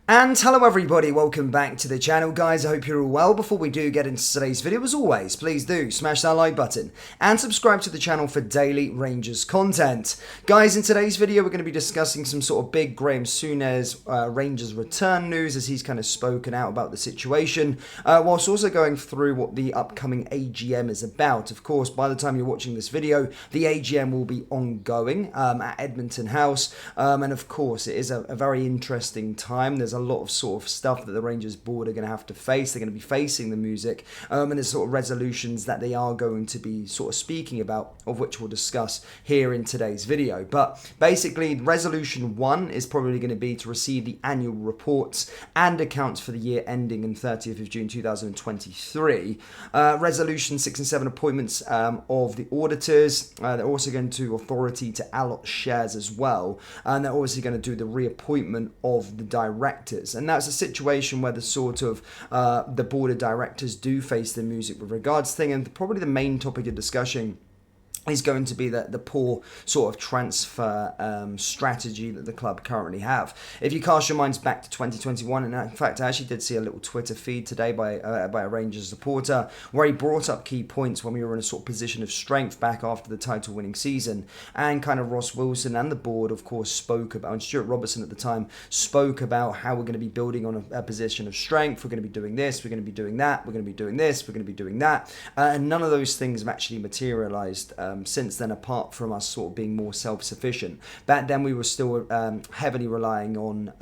And hello everybody, welcome back to the channel guys, I hope you're all well. Before we do get into today's video, as always, please do smash that like button and subscribe to the channel for daily Rangers content. Guys, in today's video we're going to be discussing some sort of big Graeme Souness Rangers return news as he's kind of spoken out about the situation, whilst also going through what the upcoming AGM is about. Of course, by the time you're watching this video, the AGM will be ongoing at Edmonton House, and of course it is a very interesting time. There's a lot of sort of stuff that the Rangers board are going to have to face. They're going to be facing the music, and there's sort of resolutions that they are going to be sort of speaking about, of which we'll discuss here in today's video. But basically, resolution 1 is probably going to be to receive the annual reports and accounts for the year ending in 30th of June 2023. Resolution 6 and 7, appointments of the auditors. They're also going to authority to allot shares as well, and they're obviously going to do the reappointment of the directors. And that's a situation where the sort of the board of directors do face the music with regards to thing, and probably the main topic of discussion is going to be the poor sort of transfer strategy that the club currently have. If you cast your minds back to 2021, and in fact I actually did see a little Twitter feed today by a Rangers supporter where he brought up key points when we were in a sort of position of strength back after the title winning season, and kind of Ross Wilson and the board of course spoke about, and Stuart Robertson at the time spoke about how we're going to be building on a position of strength, we're going to be doing this, we're going to be doing that, we're going to be doing this, we're going to be doing that, and none of those things have actually materialized since then, apart from us sort of being more self-sufficient. Back then we were still heavily relying on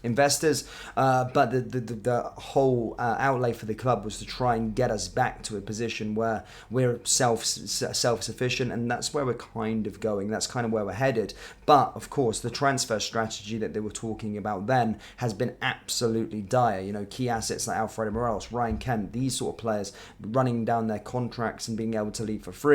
investors, but the whole outlay for the club was to try and get us back to a position where we're self-sufficient, and that's where we're kind of going, that's kind of where we're headed. But of course the transfer strategy that they were talking about then has been absolutely dire. You know, key assets like Alfredo Morelos, Ryan Kent, these sort of players running down their contracts and being able to leave for free.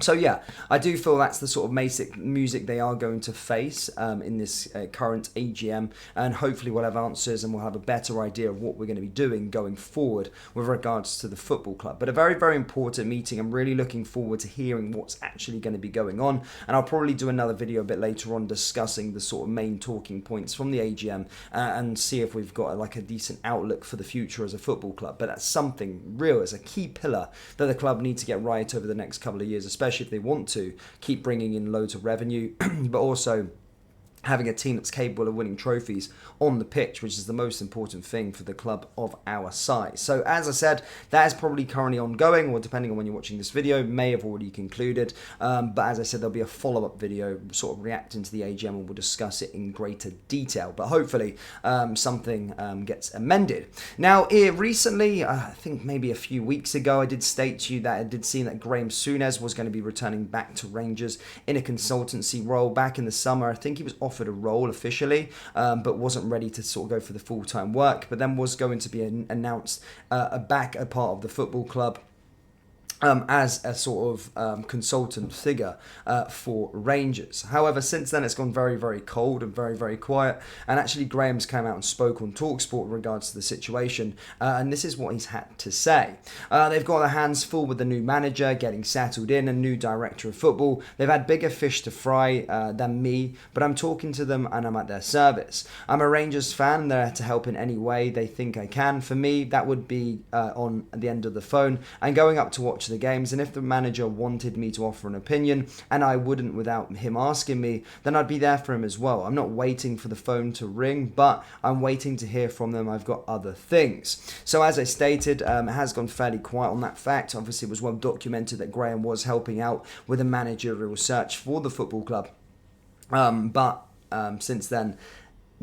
So yeah, I do feel that's the sort of basic music they are going to face in this current AGM, and hopefully we'll have answers and we'll have a better idea of what we're going to be doing going forward with regards to the football club. But a very, very important meeting. I'm really looking forward to hearing what's actually going to be going on, and I'll probably do another video a bit later on discussing the sort of main talking points from the AGM and see if we've got like a decent outlook for the future as a football club. But that's something real, as a key pillar that the club need to get right over the next couple of years, especially if they want to keep bringing in loads of revenue, but also having a team that's capable of winning trophies on the pitch, which is the most important thing for the club of our size. So as I said, that is probably currently ongoing, or depending on when you're watching this video, may have already concluded. But as I said, there'll be a follow-up video sort of reacting to the AGM, and we'll discuss it in greater detail. But hopefully something gets amended. Now, recently, I think maybe a few weeks ago, I did state to you that I did see that Graeme Souness was going to be returning back to Rangers in a consultancy role. Back in the summer, I think he was offered a role officially, but wasn't ready to sort of go for the full-time work, but then was going to be announced a part of the football club as a sort of consultant figure for Rangers. However, since then it's gone very, very cold and very, very quiet, and actually Graham's come out and spoke on TalkSport in regards to the situation, and this is what he's had to say. They've got their hands full with the new manager getting settled in, a new director of football. They've had bigger fish to fry than me, but I'm talking to them and I'm at their service. I'm a Rangers fan, they're to help in any way they think I can. For me, that would be on the end of the phone and going up to watch the games, and if the manager wanted me to offer an opinion and I wouldn't without him asking me, then I'd be there for him as well. I'm not waiting for the phone to ring, but I'm waiting to hear from them. I've got other things. So as I stated, it has gone fairly quiet on that fact. Obviously it was well documented that Graeme was helping out with a managerial search for the football club, but since then,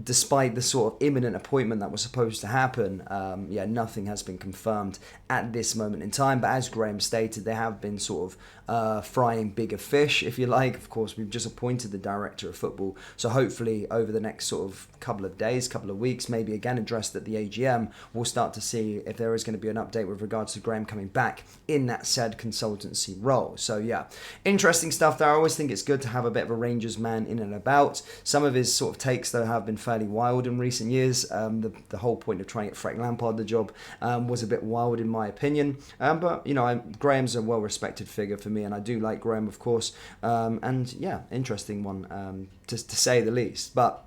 despite the sort of imminent appointment that was supposed to happen, nothing has been confirmed at this moment in time. But as Graeme stated, they have been sort of frying bigger fish, if you like. Of course, we've just appointed the director of football, so hopefully over the next sort of couple of days, couple of weeks, maybe again addressed at the AGM, we'll start to see if there is going to be an update with regards to Graeme coming back in that said consultancy role. So yeah, interesting stuff there. I always think it's good to have a bit of a Rangers man in and about. Some of his sort of takes, though, have been fairly wild in recent years. The whole point of trying to get Frank Lampard the job was a bit wild in my opinion. But, you know, Graham's a well-respected figure for me, and I do like Graeme, of course. And yeah, interesting one to say the least. But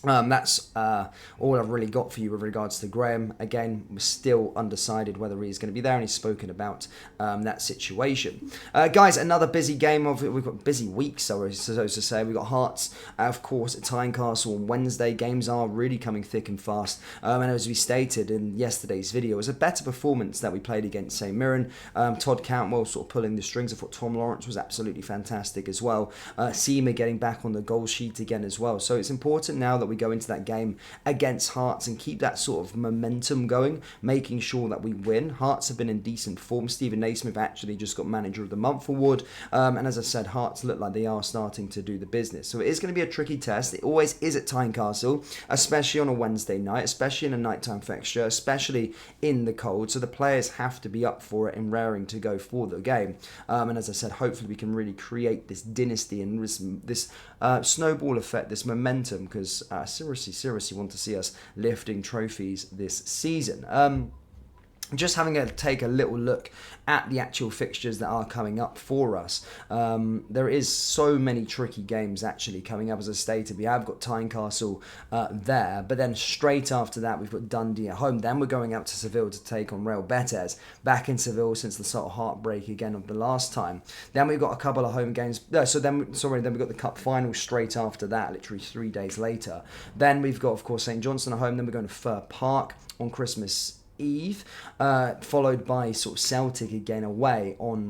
That's all I've really got for you with regards to Graeme. Again, we're still undecided whether he's going to be there, and he's spoken about that situation. Guys, another busy game we've got busy weeks, so to say. We've got Hearts, of course, at Tynecastle on Wednesday. Games are really coming thick and fast. And as we stated in yesterday's video, it was a better performance that we played against St Mirren. Todd Cantwell sort of pulling the strings. I thought Tom Lawrence was absolutely fantastic as well. Seamer getting back on the goal sheet again as well. So it's important now that we go into that game against Hearts and keep that sort of momentum going, making sure that we win. Hearts have been in decent form. Stephen Naismith actually just got Manager of the Month award, and as I said, Hearts look like they are starting to do the business. So it is going to be a tricky test. It always is at Tynecastle, especially on a Wednesday night, especially in a nighttime fixture, especially in the cold. So the players have to be up for it and raring to go for the game. And as I said, hopefully we can really create this dynasty and this snowball effect, this momentum, because seriously want to see us lifting trophies this season. Just having to take a little look at the actual fixtures that are coming up for us. There is so many tricky games actually coming up. As I stated, we have got Tynecastle there, but then straight after that we've got Dundee at home. Then we're going out to Seville to take on Real Betis, back in Seville since the sort of heartbreak again of the last time. Then we've got a couple of home games. Then we've got the cup final straight after that, literally 3 days later. Then we've got, of course, St Johnstone at home. Then we're going to Fir Park on Christmas Eve, followed by sort of Celtic again away on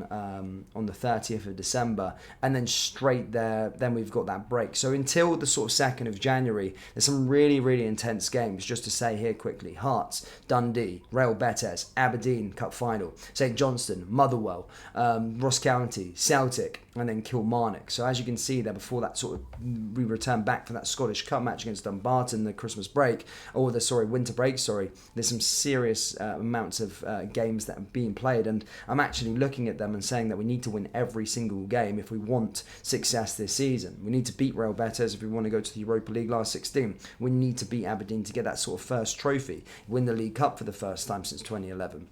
the 30th of December, and then straight there, then we've got that break. So until the sort of 2nd of January, there's some really intense games. Just to say here quickly: Hearts, Dundee, Real Betis, Aberdeen Cup Final, St Johnstone, Motherwell, Ross County, Celtic, and then Kilmarnock. So as you can see there, before that sort of we return back for that Scottish Cup match against Dumbarton, the Christmas break, or the winter break, there's some serious amounts of games that are being played, and I'm actually looking at them and saying that we need to win every single game if we want success this season. We need to beat Real Betis if we want to go to the Europa League last 16. We need to beat Aberdeen to get that sort of first trophy, win the League Cup for the first time since 2011.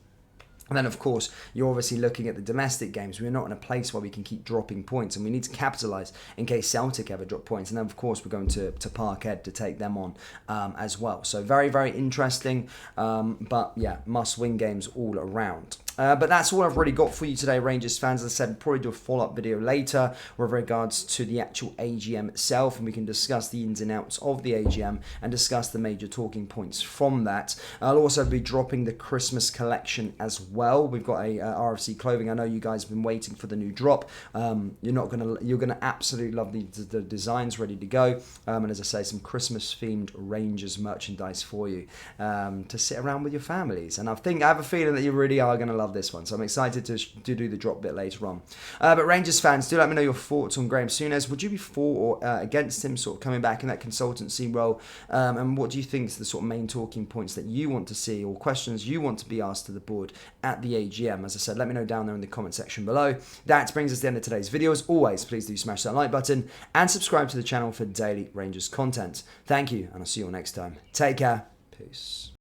And then, of course, you're obviously looking at the domestic games. We're not in a place where we can keep dropping points, and we need to capitalise in case Celtic ever drop points. And then, of course, we're going to Parkhead to take them on as well. So very interesting, but yeah, must-win games all around. But that's all I've really got for you today, Rangers fans. As I said, I'll probably do a follow-up video later with regards to the actual AGM itself, and we can discuss the ins and outs of the AGM and discuss the major talking points from that. I'll also be dropping the Christmas collection as well. We've got a RFC clothing. I know you guys have been waiting for the new drop. You're gonna absolutely love the designs ready to go. And as I say, some Christmas-themed Rangers merchandise for you to sit around with your families. And I have a feeling that you really are gonna love this one, so I'm excited to do the drop bit later on. But Rangers fans, do let me know your thoughts on Graeme Souness. Would you be for or against him sort of coming back in that consultancy role? And what do you think is the sort of main talking points that you want to see, or questions you want to be asked to the board at the AGM? As I said, let me know down there in the comment section below. That brings us to the end of today's video. As always, please do smash that like button and subscribe to the channel for daily Rangers content. Thank you, and I'll see you all next time. Take care. Peace.